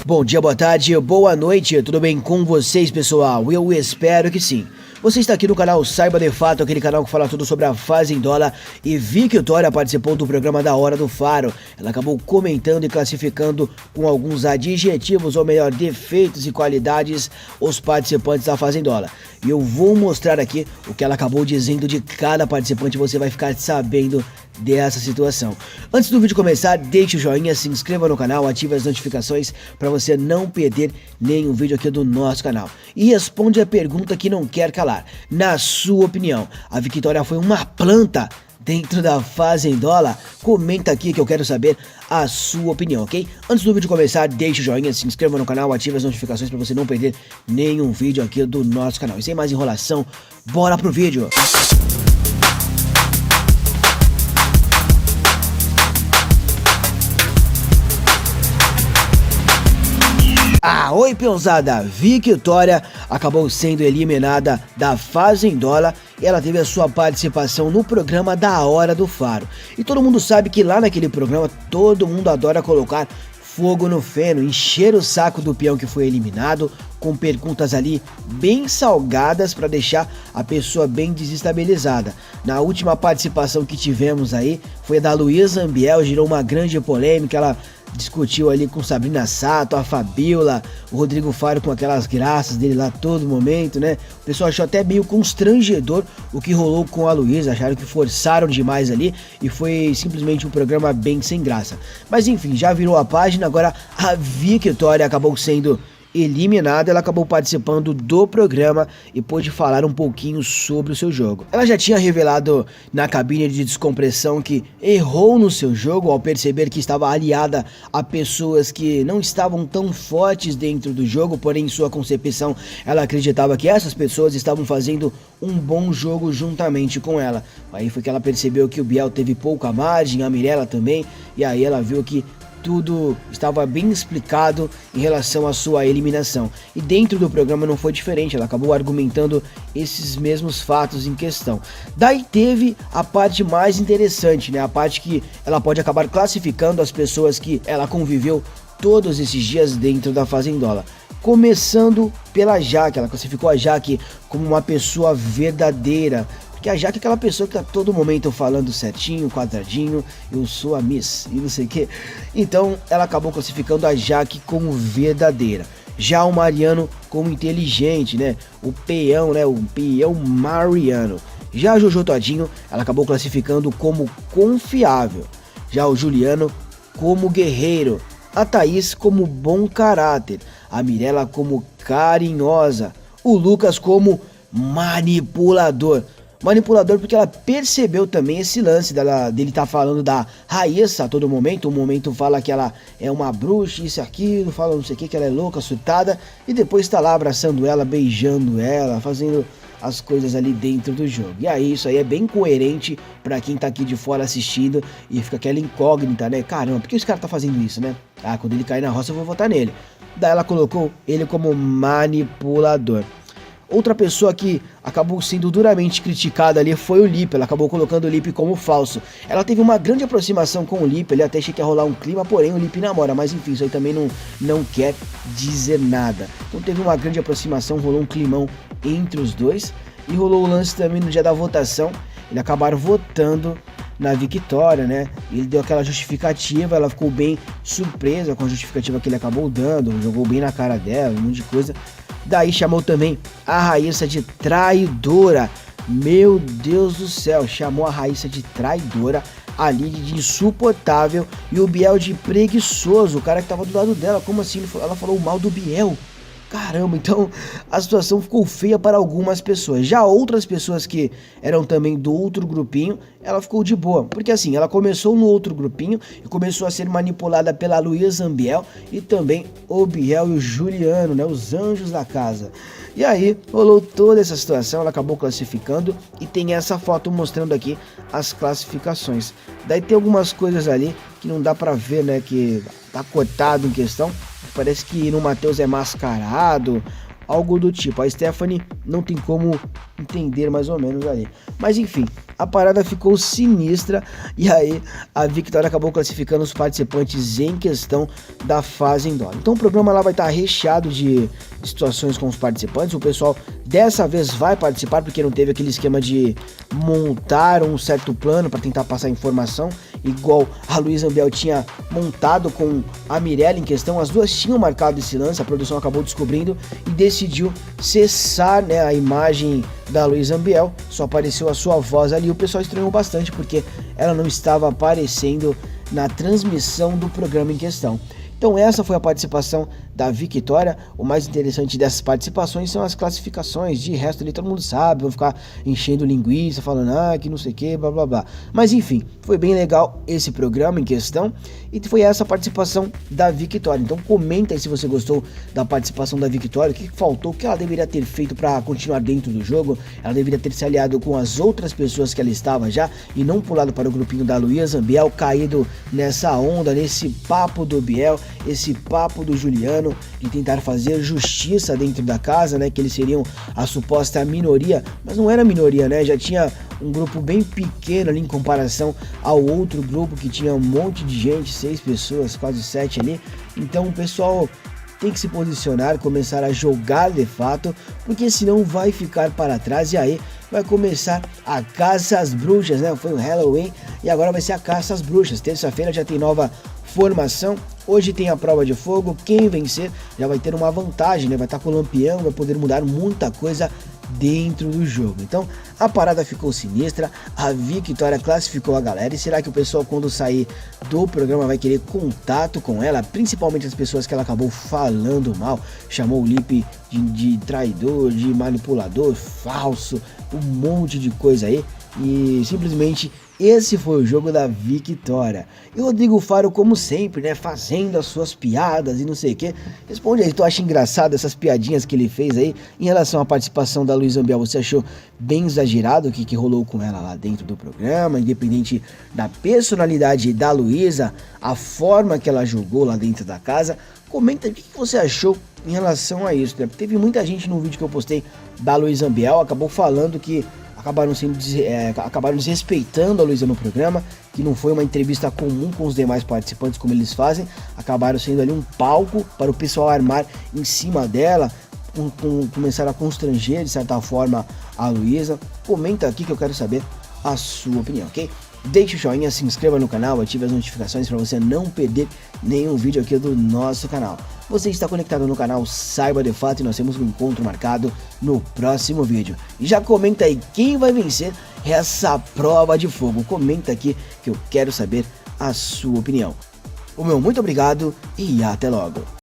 Bom dia, boa tarde, boa noite, tudo bem com vocês, pessoal? Eu espero que sim. Você está aqui no canal Saiba de Fato, aquele canal que fala tudo sobre a Fazendola, e Victoria participou do programa da Hora do Faro. Ela acabou comentando e classificando com alguns adjetivos, ou melhor, defeitos e qualidades, os participantes da Fazendola. E eu vou mostrar aqui o que ela acabou dizendo de cada participante, você vai ficar sabendo dessa situação. Antes do vídeo começar, deixe o joinha, se inscreva no canal, ative as notificações para você não perder nenhum vídeo aqui do nosso canal. E responde a pergunta que não quer calar. Na sua opinião, a Victoria foi uma planta dentro da Fazendola? Comenta aqui que eu quero saber a sua opinião, ok? Antes do vídeo começar, deixe o joinha, se inscreva no canal, ative as notificações para você não perder nenhum vídeo aqui do nosso canal. E sem mais enrolação, bora pro vídeo! Oi peãozada, Victoria acabou sendo eliminada da Fazendola e ela teve a sua participação no programa da Hora do Faro. E todo mundo sabe que lá naquele programa todo mundo adora colocar fogo no feno, encher o saco do peão que foi eliminado com perguntas ali bem salgadas para deixar a pessoa bem desestabilizada. Na última participação que tivemos aí foi a da Luísa Ambiel, gerou uma grande polêmica, ela discutiu ali com Sabrina Sato, a Fabiola, o Rodrigo Faro com aquelas graças dele lá todo momento, né? O pessoal achou até meio constrangedor o que rolou com a Luísa, acharam que forçaram demais ali e foi simplesmente um programa bem sem graça. Mas enfim, já virou a página, agora a Victoria acabou sendo eliminada, ela acabou participando do programa e pôde falar um pouquinho sobre o seu jogo. Ela já tinha revelado na cabine de descompressão que errou no seu jogo ao perceber que estava aliada a pessoas que não estavam tão fortes dentro do jogo, porém em sua concepção ela acreditava que essas pessoas estavam fazendo um bom jogo juntamente com ela. Aí foi que ela percebeu que o Biel teve pouca margem, a Mirella também, e aí ela viu que tudo estava bem explicado em relação à sua eliminação. E dentro do programa não foi diferente, ela acabou argumentando esses mesmos fatos em questão. Daí teve a parte mais interessante, né? A parte que ela pode acabar classificando as pessoas que ela conviveu todos esses dias dentro da Fazendola. Começando pela Jaque, ela classificou a Jaque como uma pessoa verdadeira. Porque a Jaque é aquela pessoa que tá todo momento falando certinho, quadradinho, eu sou a Miss e não sei o que. Então ela acabou classificando a Jaque como verdadeira. Já o Mariano como inteligente, né? O peão, né? O peão Mariano. Já a Jojo Todinho, ela acabou classificando como confiável. Já o Juliano como guerreiro. A Thaís como bom caráter. A Mirella como carinhosa. O Lucas como manipulador. Manipulador porque ela percebeu também esse lance dele tá falando da Raíssa a todo momento. Um momento fala que ela é uma bruxa, isso e aquilo, fala não sei o que ela é louca, surtada, e depois tá lá abraçando ela, beijando ela, fazendo as coisas ali dentro do jogo. E aí isso aí é bem coerente pra quem tá aqui de fora assistindo e fica aquela incógnita, né? Caramba, por que esse cara tá fazendo isso, né? Ah, quando ele cair na roça eu vou votar nele. Daí ela colocou ele como manipulador. Outra pessoa que acabou sendo duramente criticada ali foi o Lipe, ela acabou colocando o Lipe como falso. Ela teve uma grande aproximação com o Lipe, ele até achei que ia rolar um clima, porém o Lipe namora, mas enfim, isso aí também não quer dizer nada. Então teve uma grande aproximação, rolou um climão entre os dois e rolou o lance também no dia da votação, eles acabaram votando na Victoria, né? Ele deu aquela justificativa, ela ficou bem surpresa com a justificativa que ele acabou dando, jogou bem na cara dela, um monte de coisa. Daí chamou também a Raíssa de traidora. Meu Deus do céu, chamou a Raíssa de traidora, a Lid de insuportável e o Biel de preguiçoso, o cara que tava do lado dela. Como assim? Ela falou mal do Biel. Caramba, então a situação ficou feia para algumas pessoas. Já outras pessoas que eram também do outro grupinho, ela ficou de boa. Porque assim, ela começou no outro grupinho e começou a ser manipulada pela Luísa Ambiel e também o Biel e o Juliano, né? Os anjos da casa. E aí rolou toda essa situação, ela acabou classificando e tem essa foto mostrando aqui as classificações. Daí tem algumas coisas ali que não dá pra ver, né? Que tá cortado em questão. Parece que no Matheus é mascarado, algo do tipo. A Stephanie não tem como entender mais ou menos ali. Mas enfim, a parada ficou sinistra e aí a Victoria acabou classificando os participantes em questão da fase indoor. Então o programa lá vai estar recheado de situações com os participantes. O pessoal dessa vez vai participar porque não teve aquele esquema de montar um certo plano para tentar passar informação, igual a Luísa Ambiel tinha montado com a Mirella em questão. As duas tinham marcado esse lance, a produção acabou descobrindo e decidiu cessar, né, a imagem da Luísa Ambiel, só apareceu a sua voz ali. O pessoal estranhou bastante porque ela não estava aparecendo na transmissão do programa em questão. Então essa foi a participação da Victoria. O mais interessante dessas participações são as classificações. De resto ali todo mundo sabe, vão ficar enchendo linguiça, falando que não sei o que, blá blá blá. Mas enfim, foi bem legal esse programa em questão e foi essa a participação da Victoria. Então comenta aí se você gostou da participação da Victoria, o que faltou, o que ela deveria ter feito para continuar dentro do jogo. Ela deveria ter se aliado com as outras pessoas que ela estava já e não pulado para o grupinho da Luísa Ambiel, caído nessa onda, nesse papo do Biel, esse papo do Juliano de tentar fazer justiça dentro da casa, né, que eles seriam a suposta minoria, mas não era minoria, né, já tinha um grupo bem pequeno ali em comparação ao outro grupo que tinha um monte de gente, 6 pessoas, quase 7 ali. Então o pessoal tem que se posicionar, começar a jogar de fato, porque senão vai ficar para trás e aí vai começar a caça às bruxas, né? Foi o Halloween e agora vai ser a caça às bruxas. Terça-feira já tem nova formação, hoje tem a prova de fogo. Quem vencer já vai ter uma vantagem, né? Vai estar com o lampião, vai poder mudar muita coisa dentro do jogo. Então a parada ficou sinistra, a Victoria classificou a galera. E será que o pessoal, quando sair do programa, vai querer contato com ela? Principalmente as pessoas que ela acabou falando mal, chamou o Lipe de traidor, de manipulador, falso, um monte de coisa aí. E simplesmente esse foi o jogo da Victoria. E o Rodrigo Faro, como sempre, né, fazendo as suas piadas e não sei o que. Responde aí, tu acha engraçado essas piadinhas que ele fez aí em relação à participação da Luísa Ambiel? Você achou bem exagerado o que rolou com ela lá dentro do programa, independente da personalidade da Luísa, a forma que ela jogou lá dentro da casa? Comenta aí o que você achou em relação a isso, né? Teve muita gente no vídeo que eu postei da Luísa Ambiel, acabou falando que acabaram desrespeitando a Luísa no programa, que não foi uma entrevista comum com os demais participantes como eles fazem, acabaram sendo ali um palco para o pessoal armar em cima dela, começaram a constranger de certa forma a Luísa. Comenta aqui que eu quero saber a sua opinião, ok? Deixe o joinha, se inscreva no canal, ative as notificações para você não perder nenhum vídeo aqui do nosso canal. Você está conectado no canal Saiba de Fato e nós temos um encontro marcado no próximo vídeo. E já comenta aí quem vai vencer essa prova de fogo. Comenta aqui que eu quero saber a sua opinião. O meu muito obrigado e até logo.